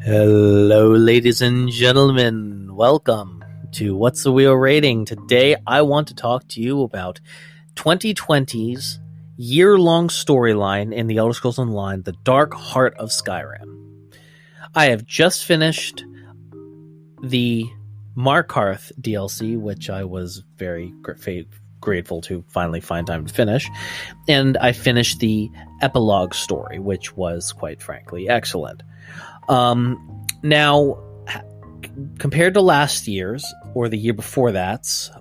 Hello, ladies and gentlemen. Welcome to What's the Wheel Rating. Today, I want to talk to you about 2020's year-long storyline in the Elder Scrolls Online, The Dark Heart of Skyrim. I have just finished the Markarth DLC, which I was very grateful to finally find time to finish, and I finished the epilogue story, which was, quite frankly, excellent. Now, compared to last year's or the year before that's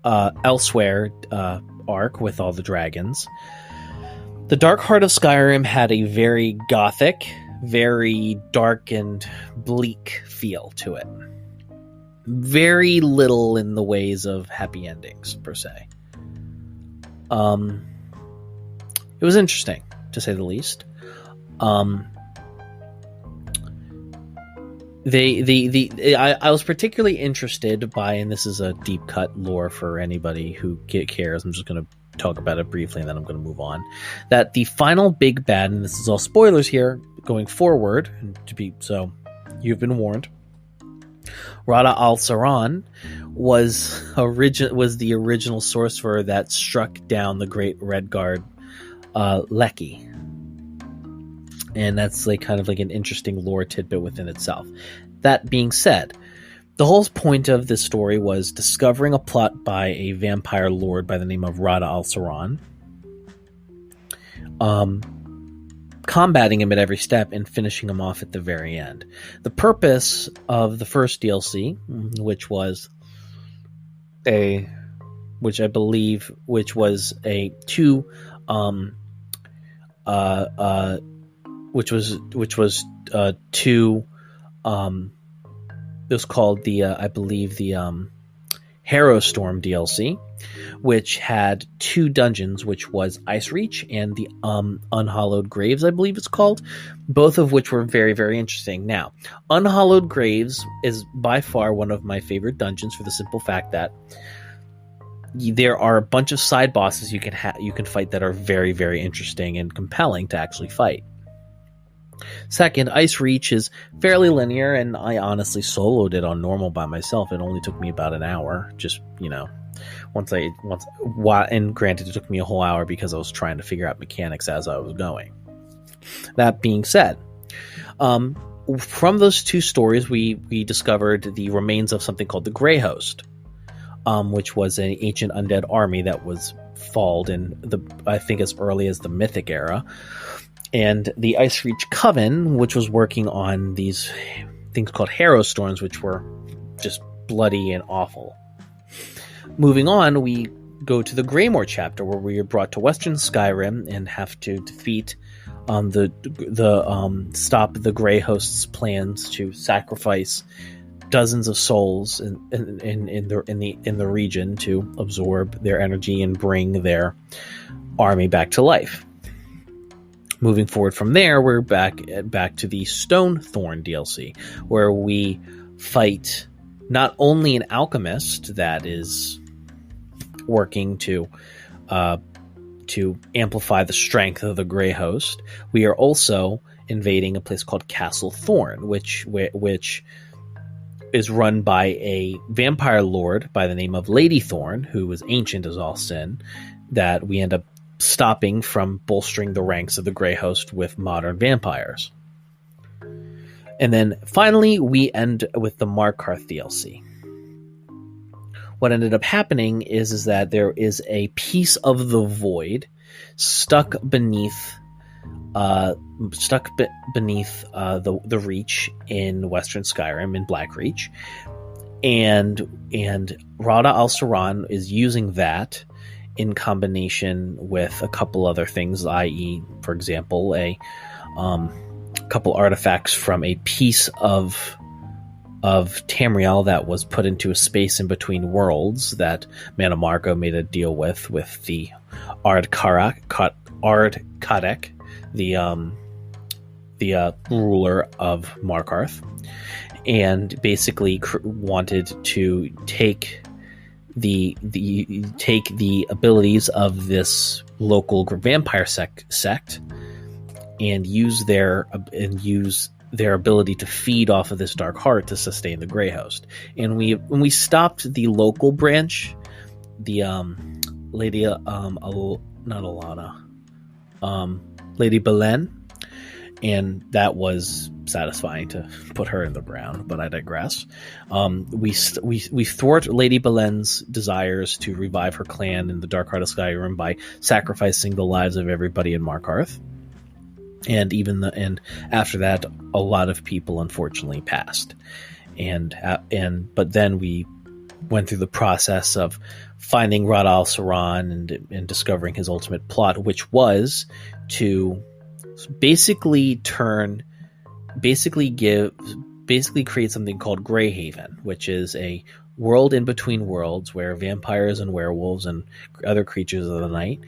Elsewhere arc with all the dragons, the Dark Heart of Skyrim had a very gothic, very dark and bleak feel to it. Very little in the ways of happy endings, per se. It was interesting, to say the least. I was particularly interested by, and this is a deep cut lore for anybody who cares, I'm just going to talk about it briefly and then I'm going to move on, that the final big bad, and this is all spoilers here going forward, so you've been warned, Rada al-Saran was the original sorcerer that struck down the Great Redguard Lecky. And that's kind of an interesting lore tidbit within itself. That being said, the whole point of this story was discovering a plot by a vampire lord by the name of Rada al-Saran, combating him at every step and finishing him off at the very end. The purpose of the first DLC, which was two it was called the Harrowstorm DLC, which had two dungeons, which was Ice Reach and the Unhallowed Graves, I believe it's called, both of which were very, very interesting. Now, Unhallowed Graves is by far one of my favorite dungeons for the simple fact that there are a bunch of side bosses you can fight that are very, very interesting and compelling to actually fight. Second, Ice Reach is fairly linear, and I honestly soloed it on normal by myself. It only took me about an hour, and granted it took me a whole hour because I was trying to figure out mechanics as I was going. That being said, from those two stories, we discovered the remains of something called the Grey Host, which was an ancient undead army that was falled in I think as early as the Mythic era. And the Ice Reach Coven, which was working on these things called Harrowstorms, which were just bloody and awful. Moving on, we go to the Greymoor chapter, where we are brought to Western Skyrim and have to defeat stop the Grey Host's plans to sacrifice dozens of souls in the region to absorb their energy and bring their army back to life. Moving forward from there, we're back to the Stonethorn DLC, where we fight not only an alchemist that is working to amplify the strength of the Grey Host. We are also invading a place called Castle Thorn, which is run by a vampire lord by the name of Lady Thorn, who is ancient as all sin, that we end up stopping from bolstering the ranks of the Grey Host with modern vampires. And then finally, we end with the Markarth DLC. What ended up happening is that there is a piece of the void stuck beneath the Reach in Western Skyrim, in Black Reach, and Rada al-Saran is using that in combination with a couple other things, i.e., for example, a couple artifacts from a piece of Tamriel that was put into a space in between worlds that Mana Marco made a deal with the Ard Kadek, the ruler of Markarth, and basically wanted to take the abilities of this local vampire sect and use their ability to feed off of this dark heart to sustain the Grey Host. And when we stopped the local branch, the Lady not Alana, Lady Belen, and that was satisfying to put her in the ground, but I digress. We thwart Lady Belen's desires to revive her clan in the Dark Heart of Skyrim by sacrificing the lives of everybody in Markarth. And after that, a lot of people unfortunately passed. But then we went through the process of finding Rad al-Saran and discovering his ultimate plot, which was to basically create something called Greyhaven, which is a world in between worlds where vampires and werewolves and other creatures of the night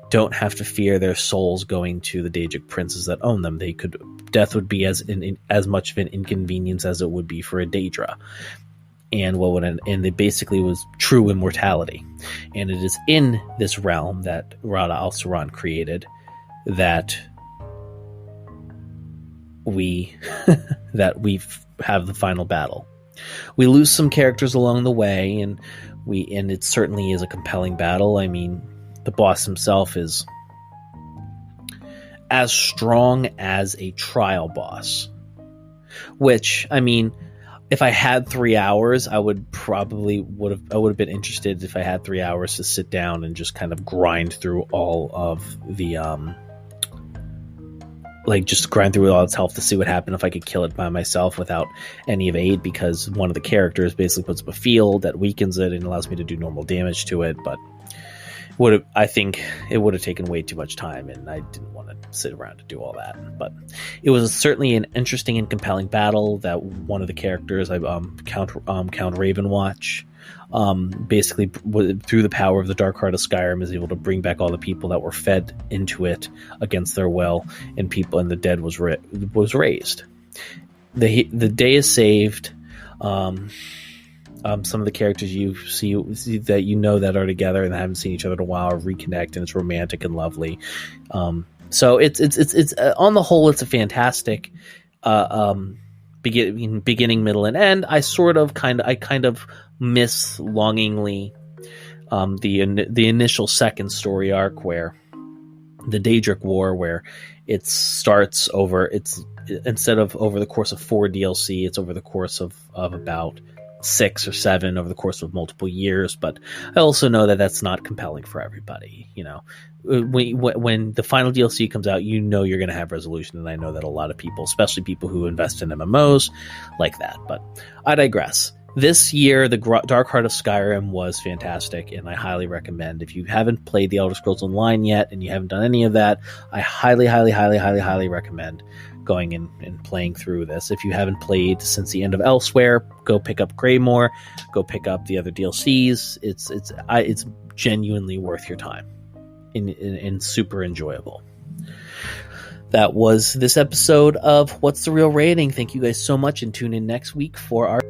don't have to fear their souls going to the Daedric princes that own them. Death would be as much of an inconvenience as it would be for a Daedra. And it basically was true immortality. And it is in this realm that Rada al-Saran created that we have the final battle. We lose some characters along the way, and it certainly is a compelling battle. I mean, the boss himself is as strong as a trial boss, which, I mean, if I had 3 hours, I would have been interested if I had 3 hours to sit down and just kind of grind through all of the just grind through all its health to see what happened if I could kill it by myself without any of aid, because one of the characters basically puts up a field that weakens it and allows me to do normal damage to it. But I think it would have taken way too much time, and I didn't want to sit around to do all that. But it was certainly an interesting and compelling battle that one of the characters, Count Ravenwatch, basically through the power of the Dark Heart of Skyrim, is able to bring back all the people that were fed into it against their will, and the dead was raised. The day is saved. Some of the characters you see that that are together and haven't seen each other in a while reconnect, and it's romantic and lovely. So it's on the whole, it's a fantastic beginning, middle, and end. I kind of miss longingly the initial second story arc, where the Daedric War, where it starts instead of over the course of 4 DLC, it's over the course of about 6 or 7 over the course of multiple years. But I also know that that's not compelling for everybody. You know, when the final DLC comes out, you know you're going to have resolution, and I know that a lot of people, especially people who invest in MMOs, like that. But I digress. This year, the Dark Heart of Skyrim was fantastic, and I highly recommend. If you haven't played the Elder Scrolls Online yet and you haven't done any of that, I highly, highly, highly, highly, highly recommend going and playing through this. If you haven't played since the end of Elsewhere, go pick up Greymore, go pick up the other DLCs. It's genuinely worth your time and super enjoyable. That was this episode of What's the Real Rating. Thank you guys so much, and tune in next week for our